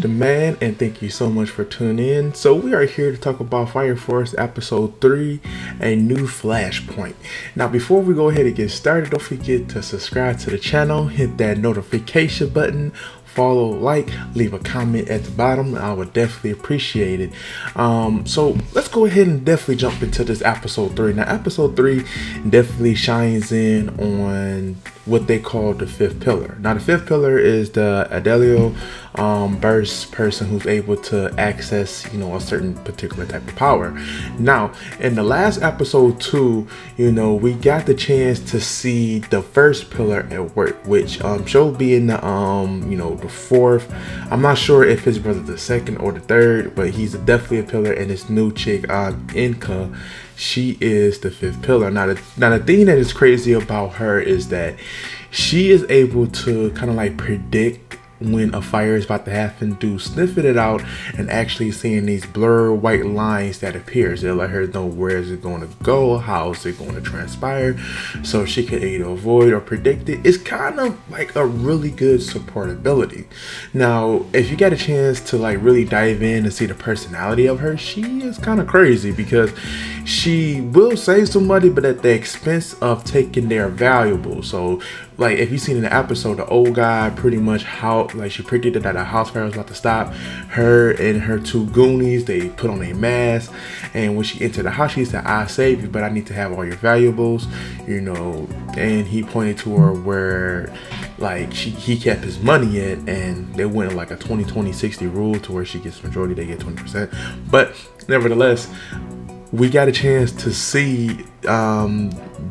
AshTheMan, and thank you so much for tuning in. So we are here to talk about Fire Force Episode 3, a new Flashpoint. Now before we go ahead and get started, don't forget to subscribe to the channel, hit that notification button, follow, like, leave a comment at the bottom. I would definitely appreciate it. So let's go ahead and definitely jump into this episode 3. Now episode 3 definitely shines in on what they call the fifth pillar. Now the fifth pillar is the Adelio burst person who's able to access, a certain particular type of power. Now in the last episode 2, we got the chance to see the first pillar at work, which showed being the fourth. I'm not sure if his brother the second or the third, but he's definitely a pillar, and this new chick Inca, she is the fifth pillar. Now the thing that is crazy about her is that she is able to kind of like predict when a fire is about to happen through sniffing it out and actually seeing these blurred white lines that appears. They'll let her know where is it going to go, how is it going to transpire, so she can either avoid or predict it. It's kind of like a really good support ability. Now if you get a chance to like really dive in and see the personality of her, she is kind of crazy because she will save somebody, but at the expense of taking their valuables. So like if you've seen in the episode, the old guy pretty much she predicted that a house fire was about to stop. Her and her two goonies, they put on a mask, and when she entered the house, she said, "I saved you, but I need to have all your valuables," and he pointed to her where like he kept his money at, and they went like a 20-20-60 rule to where she gets majority, they get 20%. But nevertheless, we got a chance to see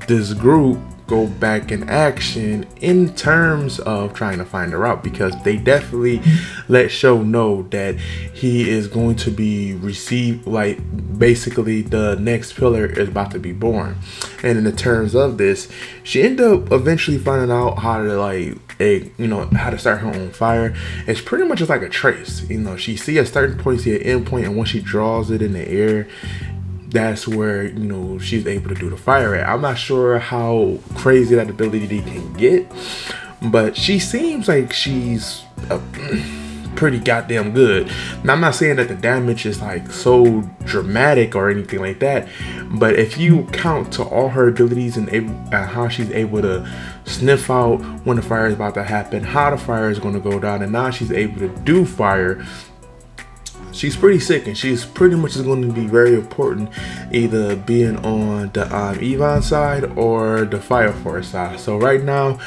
this group go back in action in terms of trying to find her out, because they definitely let Show know that he is going to be received, like basically the next pillar is about to be born. And in the terms of this, she ended up eventually finding out how to how to start her own fire. It's pretty much just like a trace. She see a certain point, see an end point, and once she draws it in the air, that's where she's able to do the fire at. I'm not sure how crazy that ability can get, but she seems like she's pretty goddamn good. Now I'm not saying that the damage is like so dramatic or anything like that, but if you count to all her abilities and how she's able to sniff out when the fire is about to happen, how the fire is going to go down, and now she's able to do fire, she's pretty sick, and she's pretty much going to be very important, either being on the Yvonne side or the Fire Force side. So right now,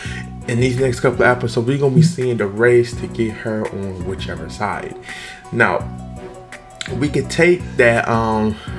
in these next couple of episodes, we're going to be seeing the race to get her on whichever side. Now, we could take that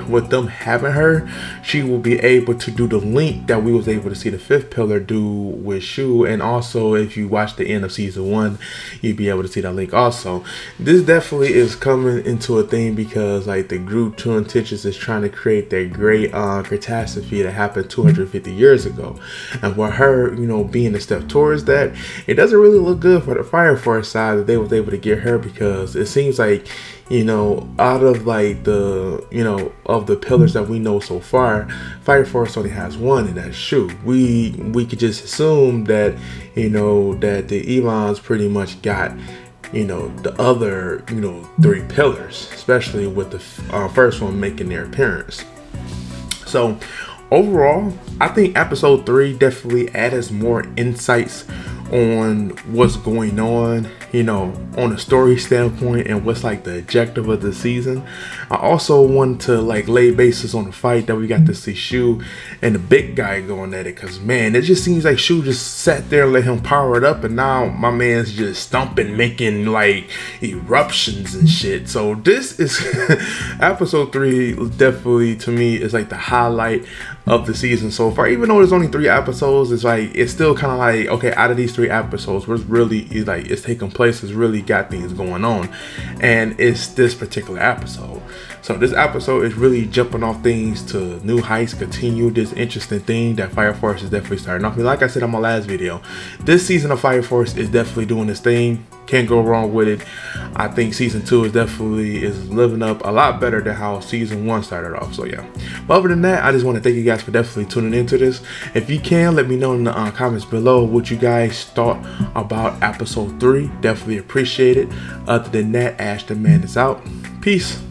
with them having her, she will be able to do the link that we was able to see the fifth pillar do with Shu. And also if you watch the end of season 1, you'll be able to see that link also. This definitely is coming into a thing because like the group True Intentions is trying to create that great catastrophe that happened 250 years ago, and for her being a step towards that, it doesn't really look good for the Fire Force side that they was able to get her, because it seems like out of like the of the pillars that we know so far, Fire Force only has one, and that's Shu. We could just assume that that the Evons pretty much got the other 3 pillars, especially with the first one making their appearance. So overall, I think episode 3 definitely adds more insights on what's going on, on a story standpoint, and what's like the objective of the season. I also want to like lay basis on the fight that we got to see Shu and the big guy going at it, because man, it just seems like Shu just sat there and let him power it up, and now my man's just stomping, making like eruptions and shit. So this is episode 3 definitely to me is like the highlight of the season so far. Even though there's only 3 episodes, it's still kind of like, okay, out of these 3 episodes, what's really it's taking place, has really got things going on, and it's this particular episode. So this episode is really jumping off things to new heights, continue this interesting thing that Fire Force is definitely starting off. Like I said on my last video, this season of Fire Force is definitely doing this thing. Can't go wrong with it. I think season 2 is living up a lot better than how season 1 started off. So yeah. But other than that, I just want to thank you guys for definitely tuning into this. If you can, let me know in the comments below what you guys thought about episode 3. Definitely appreciate it. Other than that, AshTheMan is out. Peace.